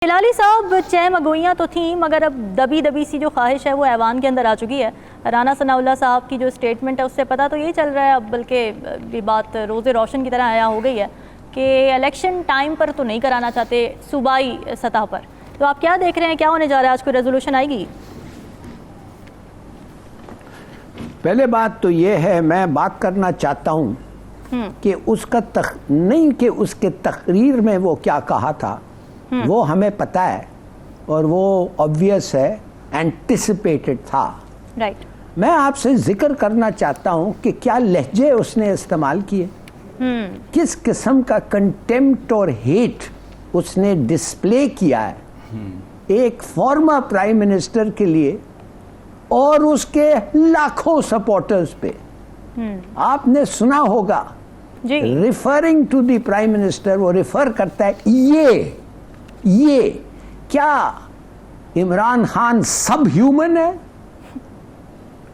ہلالی صاحب چھ مگوئیاں تو تھیں مگر اب دبی دبی سی جو خواہش ہے وہ ایوان کے اندر آ چکی ہے۔ رانا ثناء اللہ صاحب کی جو اسٹیٹمنٹ ہے اس سے پتہ تو یہی چل رہا ہے، اب بلکہ یہ بات روز روشن کی طرح آیا ہو گئی ہے کہ الیکشن ٹائم پر تو نہیں کرانا چاہتے صوبائی سطح پر۔ تو آپ کیا دیکھ رہے ہیں، کیا ہونے جا رہا ہے؟ آج کوئی ریزولوشن آئے گی؟ پہلے بات تو یہ ہے، میں بات کرنا چاہتا ہوں کہ اس کا نہیں کہ اس کے تقریر میں وہ کیا کہا تھا، وہ ہمیں پتہ ہے اور وہ obvious ہے، اینٹیسپیٹڈ تھا۔ میں آپ سے ذکر کرنا چاہتا ہوں کہ کیا لہجے اس نے استعمال کیے، کس قسم کا کنٹیمپٹ اور ہیٹ اس نے ڈسپلے کیا ہے ایک فارمر پرائم منسٹر کے لیے اور اس کے لاکھوں سپورٹرز پہ۔ آپ نے سنا ہوگا referring to the prime minister, وہ ریفر کرتا ہے یہ کیا عمران خان سب ہیومن ہے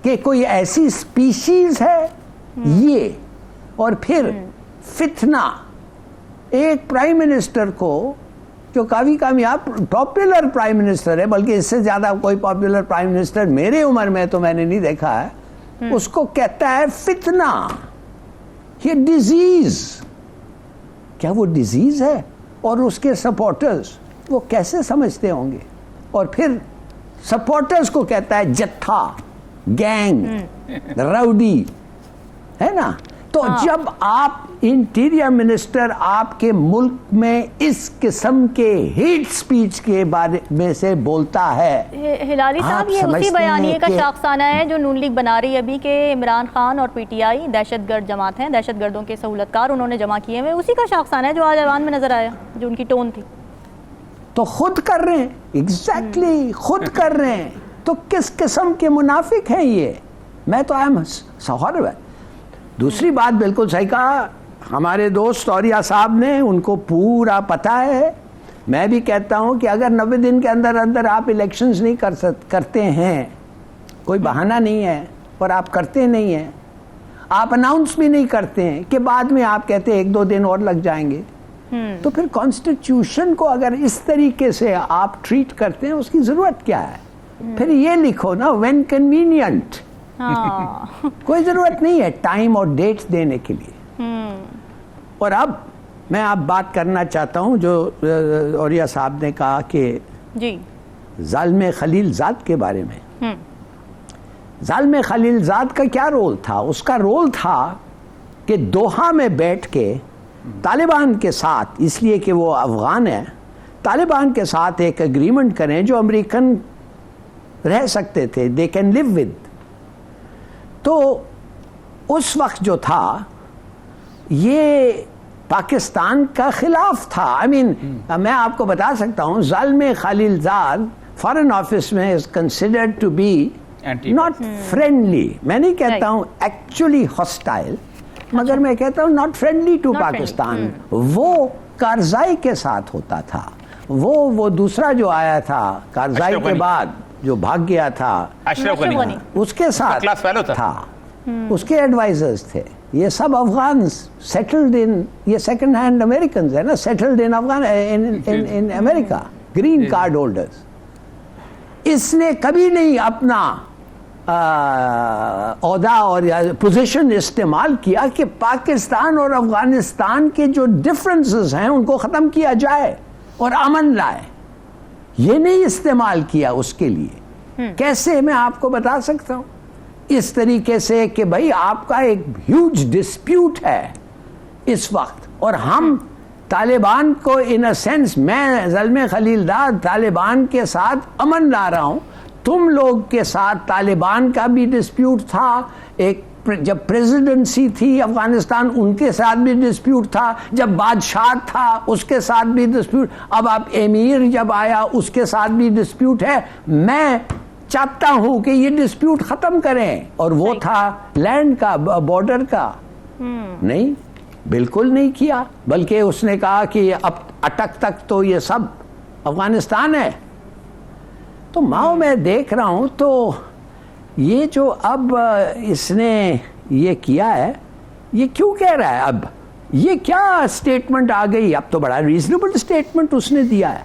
کہ کوئی ایسی سپیشیز ہے یہ؟ اور پھر فتنہ ایک پرائم منسٹر کو جو کافی کامیاب پاپولر پرائم منسٹر ہے، بلکہ اس سے زیادہ کوئی پاپولر پرائم منسٹر میرے عمر میں تو میں نے نہیں دیکھا ہے، اس کو کہتا ہے فتنہ، یہ ڈیزیز۔ کیا وہ ڈیزیز ہے؟ اور اس کے سپورٹرز وہ کیسے سمجھتے ہوں گے؟ اور پھر سپورٹرز کو کہتا ہے جتھا، گینگ، راؤڈی، ہے نا؟ تو جب آپ انٹیریئر منسٹر آپ کے ملک میں اس قسم کے ہیٹ سپیچ کے بارے میں سے بولتا ہے، ہلالی صاحب یہ اسی بیانیے کا شاخسانہ ہے جو نون لیگ بنا رہی ہے ابھی، کہ عمران خان اور پی ٹی آئی دہشت گرد جماعت ہیں، دہشت گردوں کے سہولت کار انہوں نے جمع کیے ہوئے، اسی کا شاخسانہ ہے جو آج ایوان میں نظر آیا، جو ان کی ٹون تھی۔ تو خود کر رہے ہیں، ایگزیکٹلی خود کر رہے ہیں، تو کس قسم کے منافق ہیں یہ؟ میں تو سہور ہے۔ دوسری بات بالکل صحیح کہا ہمارے دوست اوریہ صاحب نے، ان کو پورا پتہ ہے۔ میں بھی کہتا ہوں کہ اگر 90 دن کے اندر اندر آپ الیکشنز نہیں کرتے ہیں، کوئی بہانہ نہیں ہے، اور آپ کرتے نہیں ہیں، آپ اناؤنس بھی نہیں کرتے ہیں کہ بعد میں آپ کہتے ہیں 1-2 دن اور لگ جائیں گے، تو پھر کانسٹیٹیوشن کو اگر اس طریقے سے آپ ٹریٹ کرتے ہیں، اس کی ضرورت کیا ہے؟ پھر یہ لکھو نا وین کنوینئنٹ، کوئی ضرورت نہیں ہے ٹائم اور ڈیٹ دینے کے لیے۔ اور اب میں آپ بات کرنا چاہتا ہوں جو اوریہ صاحب نے کہا کہ ظالم خلیل زاد کے بارے میں۔ ظالم خلیل زاد کا کیا رول تھا؟ اس کا رول تھا کہ دوحہ میں بیٹھ کے طالبان کے ساتھ، اس لیے کہ وہ افغان ہے، طالبان کے ساتھ ایک اگریمنٹ کریں جو امریکن رہ سکتے تھے، they can live with۔ تو اس وقت جو تھا یہ پاکستان کا خلاف تھا۔ میں آپ کو بتا سکتا ہوں ظالم خلیل زاد فارن آفس میں is considered to be not friendly، میں نہیں کہتا ہوں ایکچولی hostile، مگر میں کہتا ہوں not friendly to پاکستان۔ وہ کارزائی کے ساتھ ہوتا تھا، وہ دوسرا جو آیا تھا کارزائی کے بعد جو بھاگ گیا تھا، اس کے ساتھ تھا، اس کے ایڈوائزرز تھے، یہ سب افغان سیٹلڈ ان، یہ سیکنڈ ہینڈ امریکنز ہیں نا، settled in Afghan in America, green card holders. اس نے کبھی نہیں اپنا عہدہ اور پوزیشن استعمال کیا کہ پاکستان اور افغانستان کے جو ڈفرنسز ہیں ان کو ختم کیا جائے اور امن لائے، یہ نہیں استعمال کیا اس کے لیے۔ کیسے؟ میں آپ کو بتا سکتا ہوں، اس طریقے سے کہ بھائی آپ کا ایک ہیوج ڈسپیوٹ ہے اس وقت، اور ہم طالبان کو ان اے سینس، میں ظالم خلیل زاد طالبان کے ساتھ امن لا رہا ہوں، تم لوگ کے ساتھ طالبان کا بھی ڈسپیوٹ تھا، ایک جب پریزیڈنسی تھی افغانستان ان کے ساتھ بھی ڈسپیوٹ تھا، جب بادشاہ تھا اس کے ساتھ بھی ڈسپیوٹ، اب آپ امیر جب آیا اس کے ساتھ بھی ڈسپیوٹ ہے۔ میں چاہتا ہوں کہ یہ ڈسپیوٹ ختم کریں، اور وہ تھا لینڈ کا، بارڈر کا۔ نہیں، بالکل نہیں کیا، بلکہ اس نے کہا کہ اب اٹک تک تو یہ سب افغانستان ہے۔ تو میں دیکھ رہا ہوں تو یہ جو اب اس نے یہ کیا ہے، یہ کیوں کہہ رہا ہے اب؟ یہ کیا سٹیٹمنٹ آ گئی؟ اب تو بڑا ریزنیبل سٹیٹمنٹ اس نے دیا ہے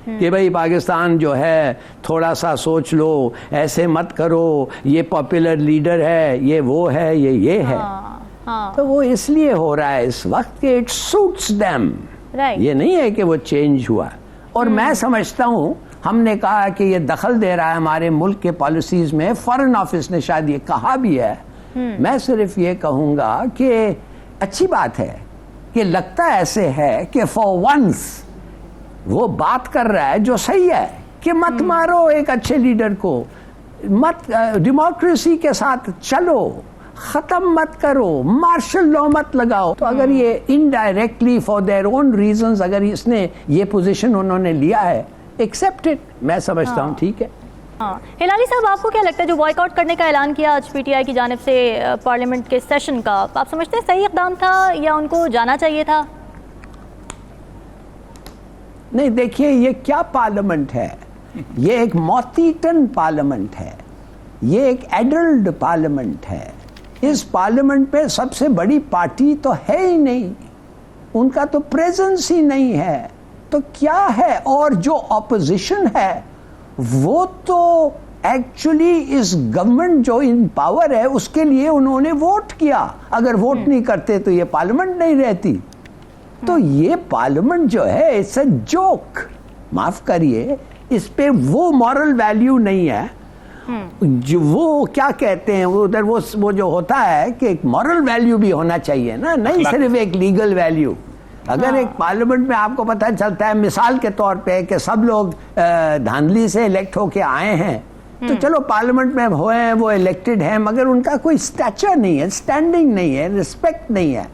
کہ بھئی پاکستان جو ہے تھوڑا سا سوچ لو, ایسے مت کرو, یہ پاپولر لیڈر ہے, یہ وہ ہے, یہ ہے. تو وہ اس لیے ہو رہا ہے اس وقت کہ اٹ سوٹس دیم, یہ نہیں ہے کہ وہ چینج ہوا. اور میں سمجھتا ہوں ہم نے کہا کہ یہ دخل دے رہا ہے ہمارے ملک کے پالیسیز میں, فارن آفس نے شاید یہ کہا بھی ہے. میں صرف یہ کہوں گا کہ اچھی بات ہے کہ لگتا ایسے ہے کہ فار ونس وہ بات کر رہا ہے جو صحیح ہے کہ مت مارو ایک اچھے لیڈر کو, مت ڈیموکریسی کے ساتھ چلو, ختم مت کرو, مارشل لاء مت لگاؤ. تو اگر یہ indirectly for their own reasons اگر اس نے یہ پوزیشن انہوں نے لیا ہے, ایکسیپٹ اٹ, میں سمجھتا ہوں ٹھیک ہے. ہلالی صاحب, آپ کو کیا لگتا ہے جو بائیک آؤٹ کرنے کا اعلان کیا آج پی ٹی آئی کی جانب سے پارلیمنٹ کے سیشن کا, آپ سمجھتے ہیں صحیح اقدام تھا یا ان کو جانا چاہیے تھا؟ نہیں دیکھیے, یہ کیا پارلیمنٹ ہے, یہ ایک موتیٹن پارلیمنٹ ہے, یہ ایک ایڈلٹ پارلیمنٹ ہے. اس پارلیمنٹ پہ سب سے بڑی پارٹی تو ہے ہی نہیں, ان کا تو پریزنس ہی نہیں ہے. تو کیا ہے, اور جو اپوزیشن ہے وہ تو ایکچولی اس گورنمنٹ جو ان پاور ہے اس کے لیے انہوں نے ووٹ کیا. اگر ووٹ نہیں کرتے تو یہ پارلیمنٹ نہیں رہتی. تو یہ پارلیمنٹ جو ہے اٹس اے جوک, معاف کریے, اس پہ وہ مورل ویلیو نہیں ہے. جو وہ کیا کہتے ہیں وہ ادھر وہ جو ہوتا ہے کہ ایک مورل ویلیو بھی ہونا چاہیے نا, نہیں صرف ایک لیگل ویلیو. اگر ایک پارلیمنٹ میں آپ کو پتہ چلتا ہے مثال کے طور پہ کہ سب لوگ دھاندلی سے الیکٹ ہو کے آئے ہیں, تو چلو پارلیمنٹ میں ہوئے ہیں, وہ الیکٹڈ ہیں, مگر ان کا کوئی اسٹیچر نہیں ہے, اسٹینڈنگ نہیں ہے, رسپیکٹ نہیں ہے.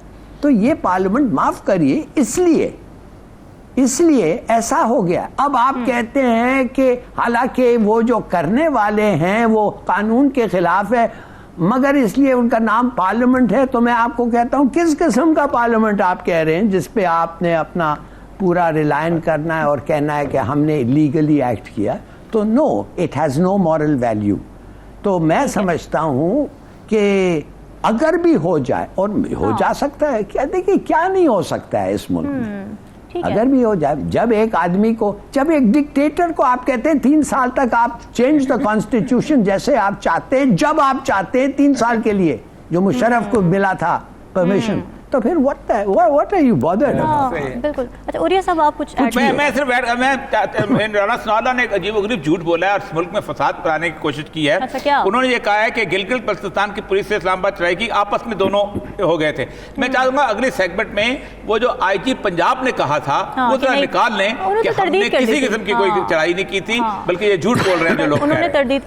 تو یہ پارلیمنٹ, معاف کریے, اس لیے ایسا ہو گیا. اب آپ کہتے ہیں کہ حالانکہ وہ جو کرنے والے ہیں وہ قانون کے خلاف ہے, مگر اس لیے ان کا نام پارلیمنٹ ہے. تو میں آپ کو کہتا ہوں کس قسم کا پارلیمنٹ آپ کہہ رہے ہیں جس پہ آپ نے اپنا پورا ریلائن کرنا ہے اور کہنا ہے کہ ہم نے لیگلی ایکٹ کیا. تو no, it has no moral value. تو میں سمجھتا ہوں کہ اگر بھی ہو جائے, اور ہو جا سکتا ہے, کیا دیکھیے کیا نہیں ہو سکتا ہے اس ملک میں, اگر بھی ہو جائے. جب ایک آدمی کو, جب ایک ڈکٹیٹر کو آپ کہتے ہیں 3 سال تک آپ چینج دا کانسٹیٹیوشن جیسے آپ چاہتے ہیں, جب آپ چاہتے ہیں 3 سال کے لیے, جو مشرف کو ملا تھا پرمیشن, تو پھر what are you bothered about? بالکل. اچھا عریہ صاحب, آپ کچھ میں صرف رانا ثناءاللہ نے ایک عجیب و غریب جھوٹ بولا ہے اور اس ملک میں فساد پھیلانے کی کوشش کی ہے. انہوں نے یہ کہا ہے کہ گلگت بلتستان کی پولیس سے اسلام آباد چڑھائی کی, آپس میں دونوں ہو گئے تھے. میں چاہوں گا اگلے سیگمنٹ میں وہ جو آئی جی پنجاب نے کہا تھا وہ ذرا نکال لیں کہ ہم نے کسی قسم کی کوئی چڑھائی نہیں کی تھی, بلکہ یہ جھوٹ بول رہے ہیں جو لوگ. انہوں نے تردید